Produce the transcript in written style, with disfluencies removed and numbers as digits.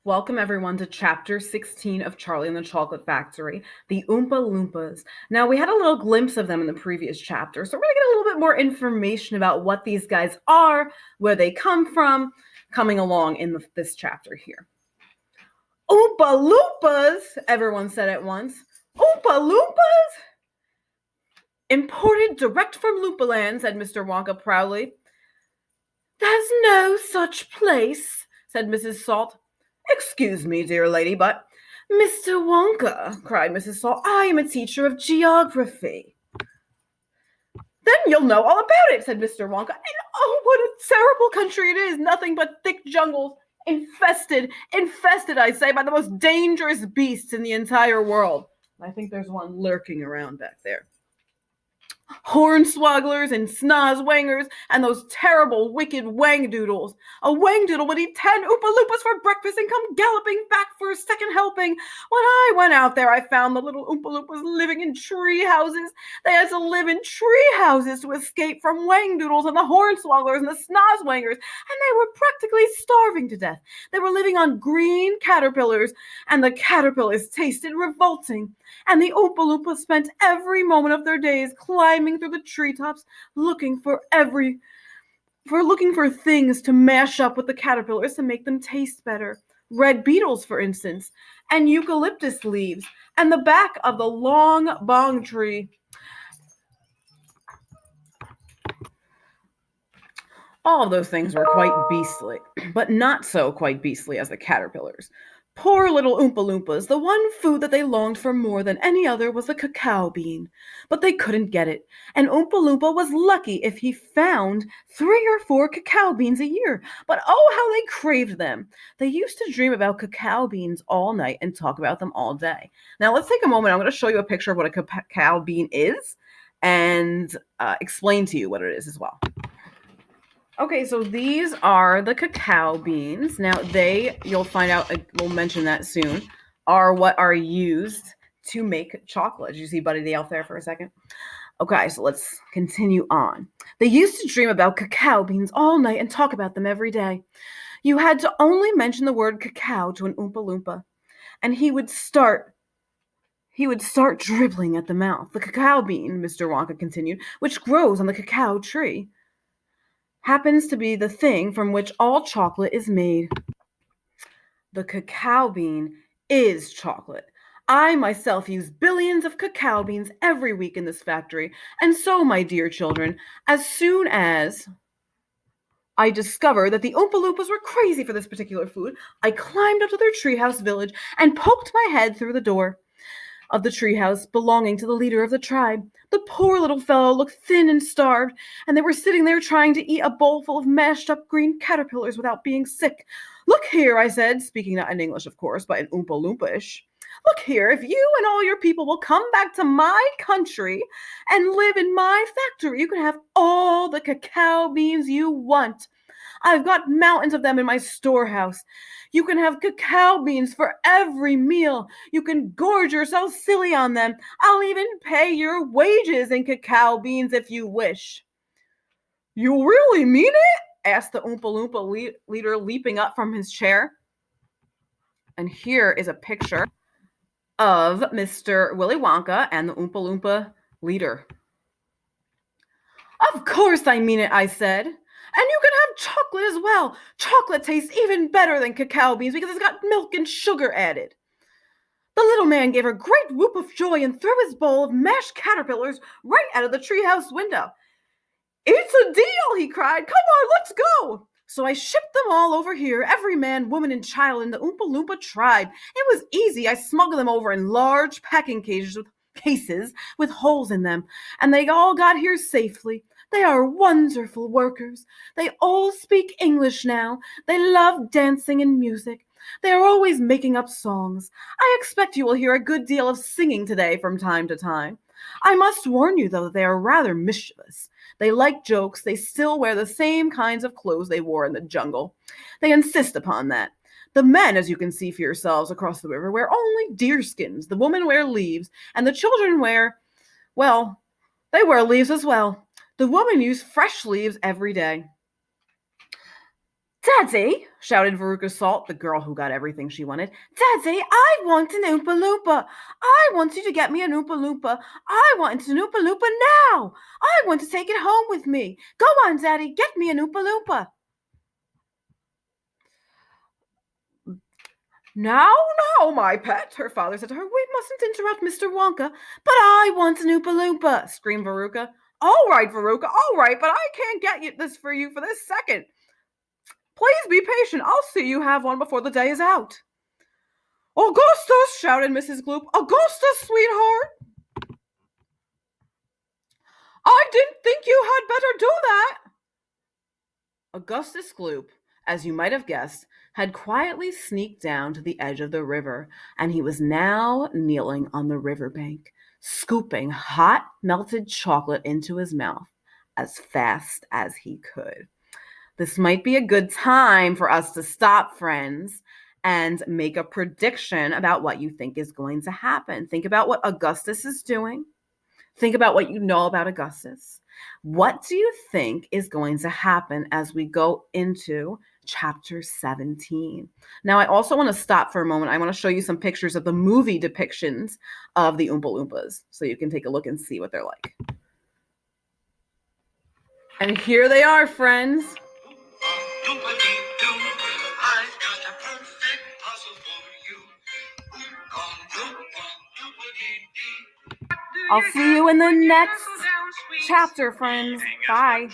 Welcome everyone to chapter 16 of Charlie and the Chocolate Factory, the Oompa-Loompas. Now, we had a little glimpse of them in the previous chapter, so we're going to get a little bit more information about what these guys are, where they come from, coming along in this chapter here. Oompa-Loompas, everyone said at once. Oompa-Loompas? Imported direct from Loopaland, said Mr. Wonka proudly. There's no such place, said Mrs. Salt. Excuse me, dear lady, but Mr. Wonka, cried Mrs. Salt, I am a teacher of geography. Then you'll know all about it, said Mr. Wonka. And oh, what a terrible country it is, nothing but thick jungles, infested, I say, by the most dangerous beasts in the entire world. I think there's one lurking around back there. Hornswogglers and snozwangers and those terrible, wicked wangdoodles. A wangdoodle would eat 10 Oompa-Loompas for breakfast and come galloping back for a second helping. When I went out there, I found the little Oompa-Loompas living in tree houses. They had to live in tree houses to escape from wangdoodles and the hornswogglers and the snozwangers, and they were practically starving to death. They were living on green caterpillars, and the caterpillars tasted revolting. And the Oompa-Loompas spent every moment of their days climbing through the treetops, looking for things to mash up with the caterpillars to make them taste better. Red beetles, for instance, and eucalyptus leaves, and the back of the long bong tree. All of those things were quite beastly, but not so quite beastly as the caterpillars. Poor little Oompa-Loompas, the one food that they longed for more than any other was the cacao bean. But they couldn't get it, and Oompa-Loompa was lucky if he found 3 or 4 cacao beans a year. But oh, how they craved them. They used to dream about cacao beans all night and talk about them all day. Now, let's take a moment. I'm going to show you a picture of what a cacao bean is and explain to you what it is as well. Okay, so these are the cacao beans. Now you'll find out, we'll mention that soon, are what are used to make chocolate. Did you see Buddy the Elf there for a second? Okay, so let's continue on. They used to dream about cacao beans all night and talk about them every day. You had to only mention the word cacao to an Oompa-Loompa, and he would start dribbling at the mouth. The cacao bean, Mr. Wonka continued, which grows on the cacao tree, happens to be the thing from which all chocolate is made. The cacao bean is chocolate. I myself use billions of cacao beans every week in this factory, and so, my dear children, as soon as I discovered that the Oompa-Loompas were crazy for this particular food, I climbed up to their treehouse village and poked my head through the door of the treehouse belonging to the leader of the tribe. The poor little fellow looked thin and starved, and they were sitting there trying to eat a bowl full of mashed up green caterpillars without being sick. Look here, I said, speaking not in English, of course, but in Oompa-Loompa-ish. Look here, if you and all your people will come back to my country and live in my factory, you can have all the cacao beans you want. I've got mountains of them in my storehouse. You can have cacao beans for every meal. You can gorge yourself silly on them. I'll even pay your wages in cacao beans if you wish. You really mean it? Asked the Oompa-Loompa leader, leaping up from his chair. And here is a picture of Mr. Willy Wonka and the Oompa-Loompa leader. Of course I mean it, I said. And you can have chocolate as well. Chocolate tastes even better than cacao beans because it's got milk and sugar added. The little man gave a great whoop of joy and threw his bowl of mashed caterpillars right out of the treehouse window. It's a deal, he cried. Come on, let's go. So I shipped them all over here, every man, woman, and child in the Oompa-Loompa tribe. It was easy. I smuggled them over in large packing cases with holes in them, and they all got here safely. They are wonderful workers. They all speak English now. They love dancing and music. They are always making up songs. I expect you will hear a good deal of singing today from time to time. I must warn you, though, they are rather mischievous. They like jokes. They still wear the same kinds of clothes they wore in the jungle. They insist upon that. The men, as you can see for yourselves across the river, wear only deerskins. The women wear leaves, and the children they wear leaves as well. The women use fresh leaves every day. Daddy, shouted Veruca Salt, the girl who got everything she wanted. Daddy, I want an Oompa Loompa. I want you to get me an Oompa Loompa. I want an Oompa Loompa now. I want to take it home with me. Go on, Daddy, get me an Oompa Loompa. Now, now, my pet, her father said to her. We mustn't interrupt Mr. Wonka. But I want an Oompa Loompa, screamed Veruca. All right, Veruca, all right, but I can't get this for you for this second. Please be patient. I'll see you have one before the day is out. Augustus, shouted Mrs. Gloop. Augustus, sweetheart. I didn't think you had better do that. Augustus Gloop, as you might have guessed, had quietly sneaked down to the edge of the river, and he was now kneeling on the riverbank, scooping hot melted chocolate into his mouth as fast as he could. This might be a good time for us to stop, friends, and make a prediction about what you think is going to happen. Think about what Augustus is doing. Think about what you know about Augustus. What do you think is going to happen as we go into chapter 17? Now, I also want to stop for a moment. I want to show you some pictures of the movie depictions of the Oompa-Loompas so you can take a look and see what they're like. And here they are, friends. I'll see you in the next chapter, friends. Bye.